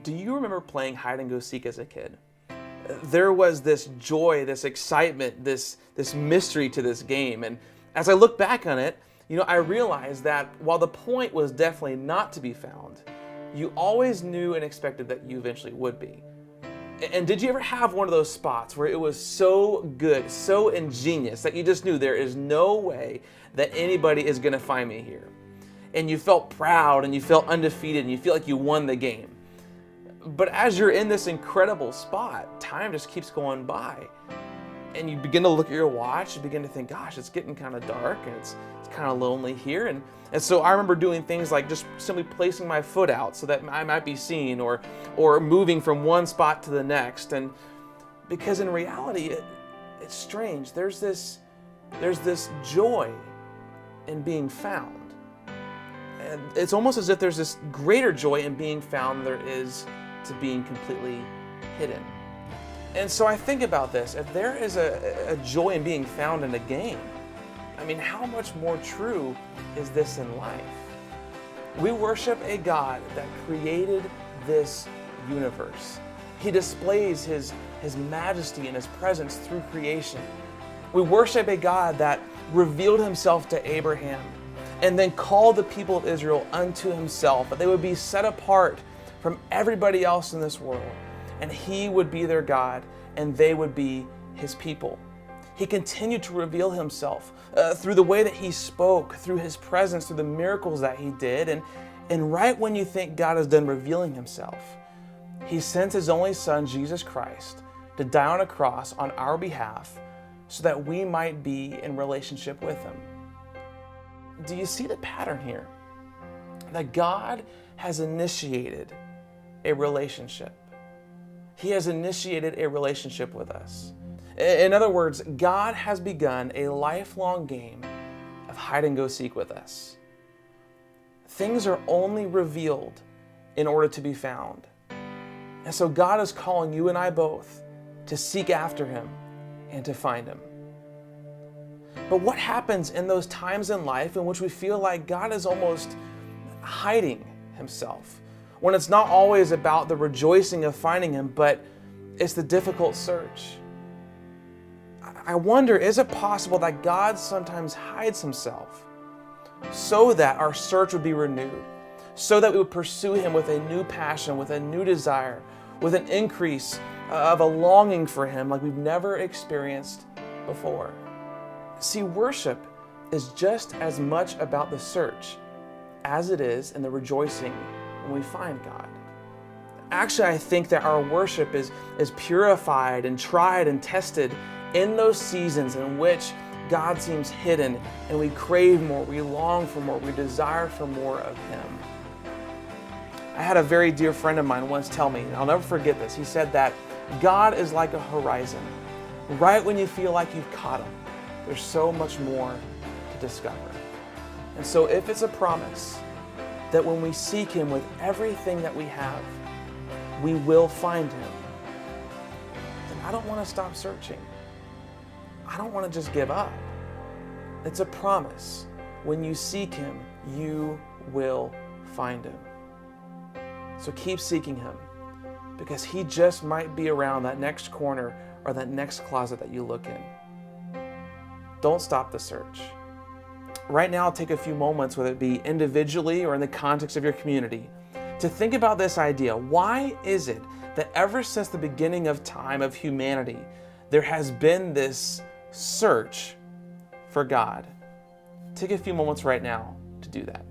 Do you remember playing hide and go seek as a kid? There was this joy, this excitement, this mystery to this game. And as I look back on it, I realized that while the point was definitely not to be found, you always knew and expected that you eventually would be. And did you ever have one of those spots where it was so good, so ingenious, that you just knew there is no way that anybody is going to find me here? And you felt proud and you felt undefeated and you feel like you won the game. But as you're in this incredible spot, time just keeps going by. And you begin to look at your watch, you begin to think, gosh, it's getting kind of dark and it's kind of lonely here. And so I remember doing things like just simply placing my foot out so that I might be seen, or moving from one spot to the next. And because in reality, it's strange. There's this joy in being found. And it's almost as if there's this greater joy in being found than there is to being completely hidden. And so I think about this. If there is a joy in being found in a game, how much more true is this in life? We worship a God that created this universe. He displays His majesty and His presence through creation. We worship a God that revealed Himself to Abraham and then called the people of Israel unto Himself, that they would be set apart from everybody else in this world, and He would be their God and they would be His people. He continued to reveal Himself through the way that He spoke, through His presence, through the miracles that He did. And right when you think God is done revealing Himself, He sent His only Son, Jesus Christ, to die on a cross on our behalf so that we might be in relationship with Him. Do you see the pattern here? That God has initiated a relationship. He has initiated a relationship with us. In other words, God has begun a lifelong game of hide and go seek with us. Things are only revealed in order to be found. And so God is calling you and I both to seek after Him and to find Him. But what happens in those times in life in which we feel like God is almost hiding Himself? When it's not always about the rejoicing of finding Him, but it's the difficult search. I wonder, is it possible that God sometimes hides Himself so that our search would be renewed, so that we would pursue Him with a new passion, with a new desire, with an increase of a longing for Him like we've never experienced before? See, worship is just as much about the search as it is in the rejoicing when we find God. Actually, I think that our worship is purified and tried and tested in those seasons in which God seems hidden and we crave more, we long for more, we desire for more of Him. I had a very dear friend of mine once tell me, and I'll never forget this, he said that God is like a horizon. Right when you feel like you've caught Him, there's so much more to discover. And so if it's a promise that when we seek Him with everything that we have, we will find Him, then I don't want to stop searching. I don't want to just give up. It's a promise. When you seek Him, you will find Him. So keep seeking Him, because He just might be around that next corner or that next closet that you look in. Don't stop the search. Right now, take a few moments, whether it be individually or in the context of your community, to think about this idea. Why is it that ever since the beginning of time of humanity, there has been this search for God? Take a few moments right now to do that.